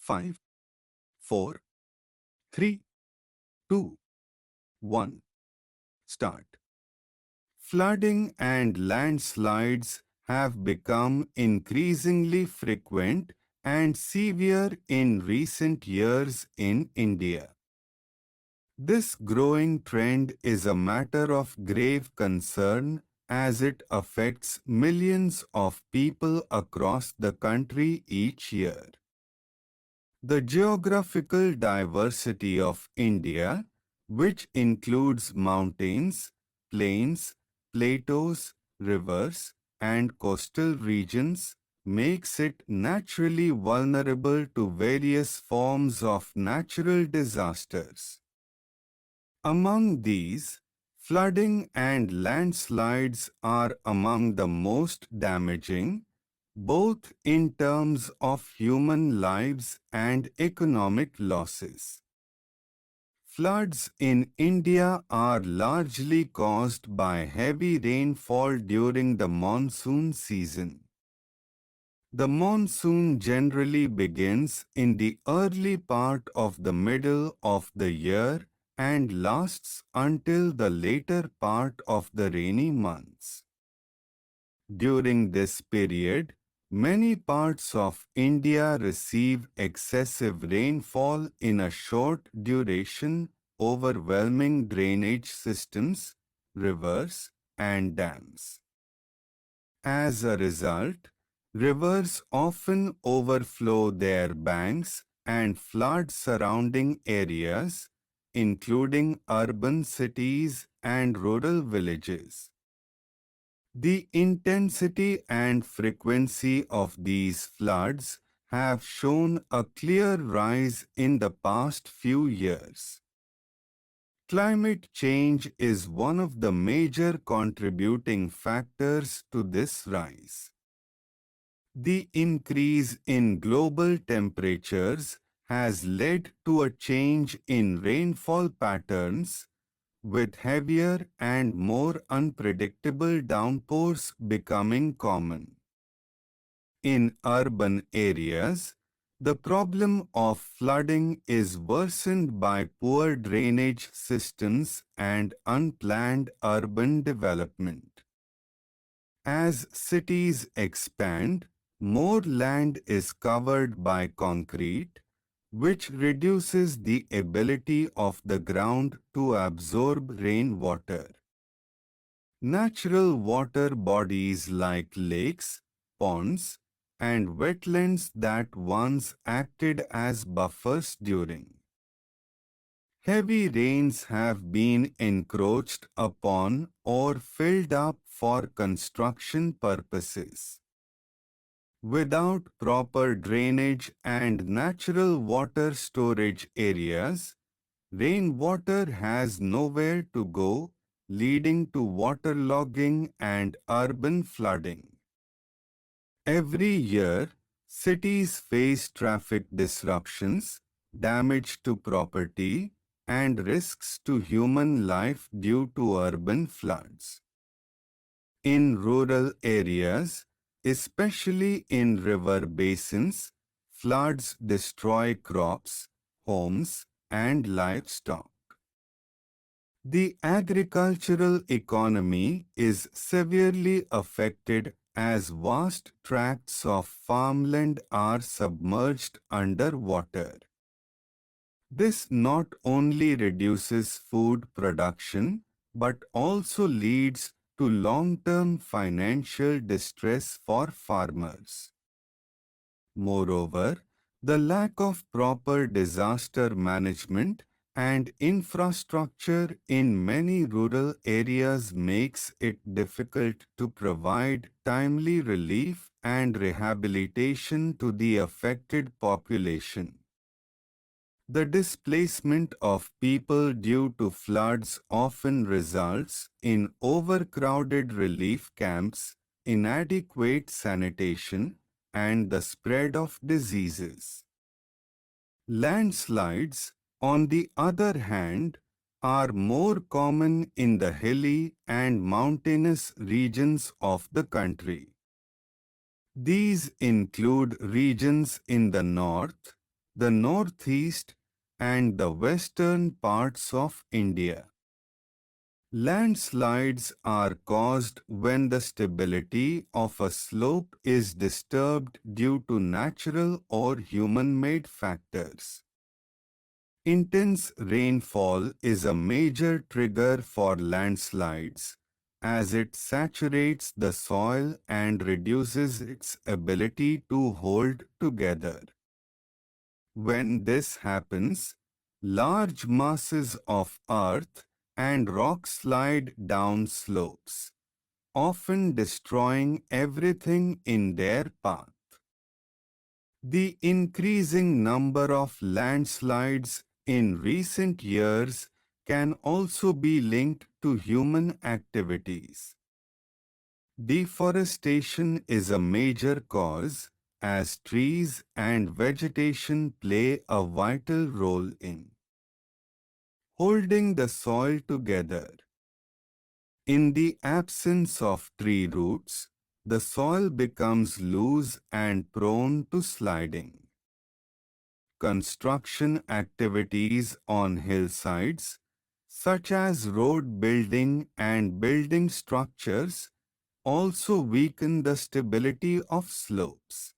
5, 4, 3, 2, 1. Start. Flooding and landslides have become increasingly frequent and severe in recent years in India. This growing trend is a matter of grave concern as it affects millions of people across the country each year. The geographical diversity of India, which includes mountains, plains, plateaus, rivers, and coastal regions, makes it naturally vulnerable to various forms of natural disasters. Among these, flooding and landslides are among the most damaging, both in terms of human lives and economic losses. Floods in India are largely caused by heavy rainfall during the monsoon season. The monsoon generally begins in the early part of the middle of the year and lasts until the later part of the rainy months. During this period, many parts of India receive excessive rainfall in a short duration, overwhelming drainage systems, rivers, and dams. As a result, rivers often overflow their banks and flood surrounding areas, including urban cities and rural villages. The intensity and frequency of these floods have shown a clear rise in the past few years. Climate change is one of the major contributing factors to this rise. The increase in global temperatures has led to a change in rainfall patterns, with heavier and more unpredictable downpours becoming common. In urban areas, the problem of flooding is worsened by poor drainage systems and unplanned urban development. As cities expand, more land is covered by concrete, which reduces the ability of the ground to absorb rainwater. Natural water bodies like lakes, ponds, and wetlands that once acted as buffers during heavy rains have been encroached upon or filled up for construction purposes. Without proper drainage and natural water storage areas, rainwater has nowhere to go, leading to waterlogging and urban flooding. Every year, cities face traffic disruptions, damage to property, and risks to human life due to urban floods. In rural areas, especially in river basins, floods destroy crops, homes, and livestock. The agricultural economy is severely affected as vast tracts of farmland are submerged under water. This not only reduces food production but also leads to long-term financial distress for farmers. Moreover, the lack of proper disaster management and infrastructure in many rural areas makes it difficult to provide timely relief and rehabilitation to the affected population. The displacement of people due to floods often results in overcrowded relief camps, inadequate sanitation, and the spread of diseases. Landslides, on the other hand, are more common in the hilly and mountainous regions of the country. These include regions in the north, the northeast, and the western parts of India. Landslides are caused when the stability of a slope is disturbed due to natural or human-made factors. Intense rainfall is a major trigger for landslides, as it saturates the soil and reduces its ability to hold together. When this happens, large masses of earth and rock slide down slopes, often destroying everything in their path. The increasing number of landslides in recent years can also be linked to human activities. Deforestation is a major cause, as trees and vegetation play a vital role in holding the soil together. In the absence of tree roots, the soil becomes loose and prone to sliding. Construction activities on hillsides, such as road building and building structures, also weaken the stability of slopes.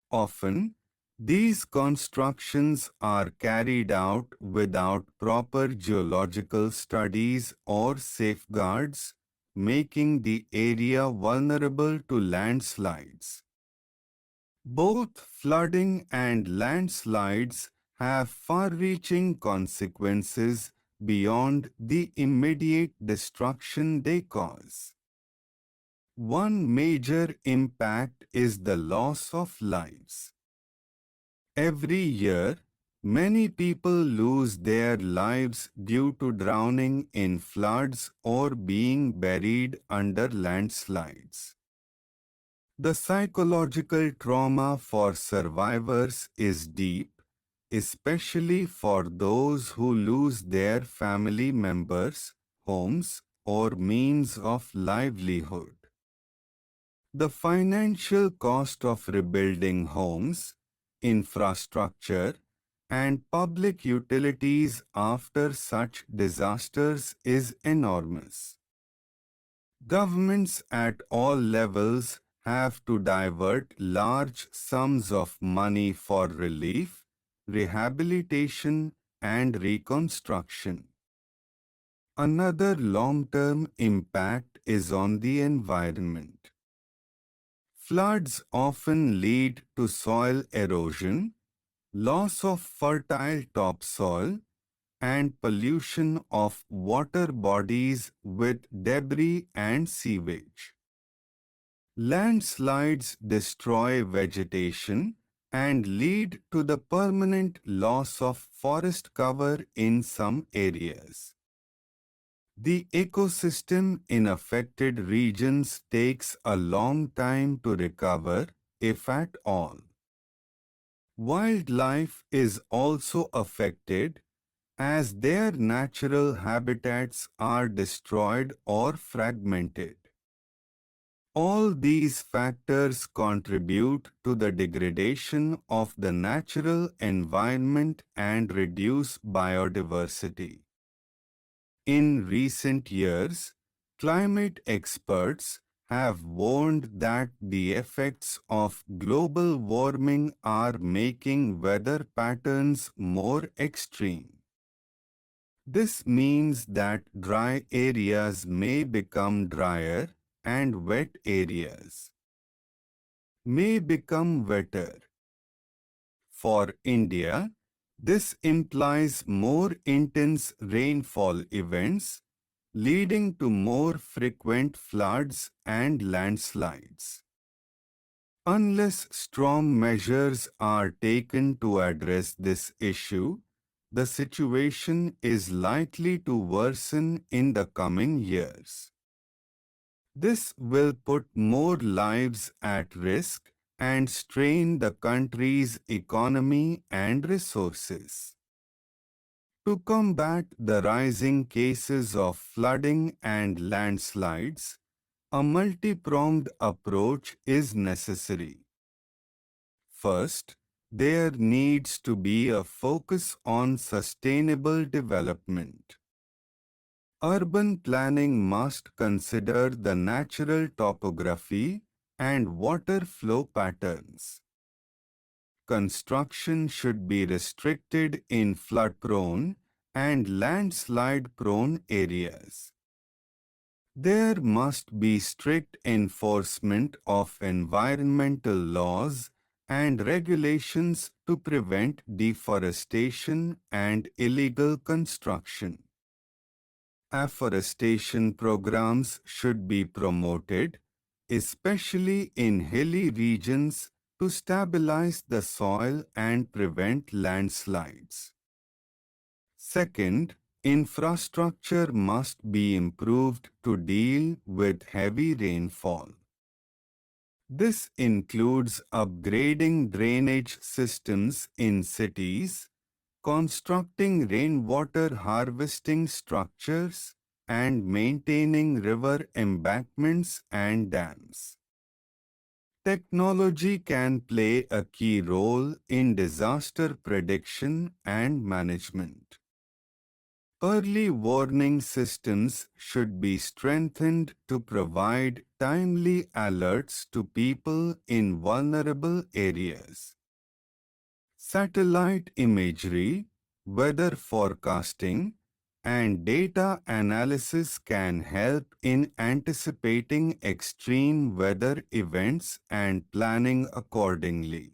Often, these constructions are carried out without proper geological studies or safeguards, making the area vulnerable to landslides. Both flooding and landslides have far-reaching consequences beyond the immediate destruction they cause. One major impact is the loss of lives. Every year, many people lose their lives due to drowning in floods or being buried under landslides. The psychological trauma for survivors is deep, especially for those who lose their family members, homes, or means of livelihood. The financial cost of rebuilding homes, infrastructure, and public utilities after such disasters is enormous. Governments at all levels have to divert large sums of money for relief, rehabilitation, and reconstruction. Another long-term impact is on the environment. Floods often lead to soil erosion, loss of fertile topsoil, and pollution of water bodies with debris and sewage. Landslides destroy vegetation and lead to the permanent loss of forest cover in some areas. The ecosystem in affected regions takes a long time to recover, if at all. Wildlife is also affected, as their natural habitats are destroyed or fragmented. All these factors contribute to the degradation of the natural environment and reduce biodiversity. In recent years, climate experts have warned that the effects of global warming are making weather patterns more extreme. This means that dry areas may become drier and wet areas may become wetter. For India, this implies more intense rainfall events, leading to more frequent floods and landslides. Unless strong measures are taken to address this issue, the situation is likely to worsen in the coming years. This will put more lives at risk and strain the country's economy and resources. To combat the rising cases of flooding and landslides, a multi-pronged approach is necessary. First, There needs to be a focus on sustainable development. Urban planning must consider the natural topography and water flow patterns. Construction should be restricted in flood-prone and landslide-prone areas. There must be strict enforcement of environmental laws and regulations to prevent deforestation and illegal construction. Afforestation programs should be promoted, especially in hilly regions, to stabilize the soil and prevent landslides. Second, infrastructure must be improved to deal with heavy rainfall. This includes upgrading drainage systems in cities, constructing rainwater harvesting structures, and maintaining river embankments and dams. Technology can play a key role in disaster prediction and management. Early warning systems should be strengthened to provide timely alerts to people in vulnerable areas. Satellite imagery, weather forecasting, and data analysis can help in anticipating extreme weather events and planning accordingly.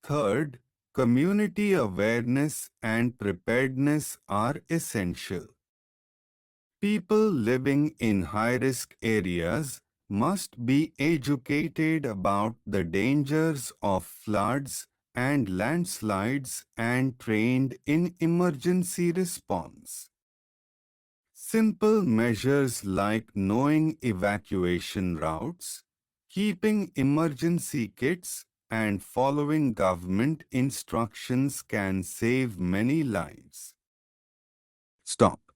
Third, community awareness and preparedness are essential. People living in high-risk areas must be educated about the dangers of floods and landslides and trained in emergency response. Simple measures like knowing evacuation routes, keeping emergency kits, and following government instructions can save many lives. Stop.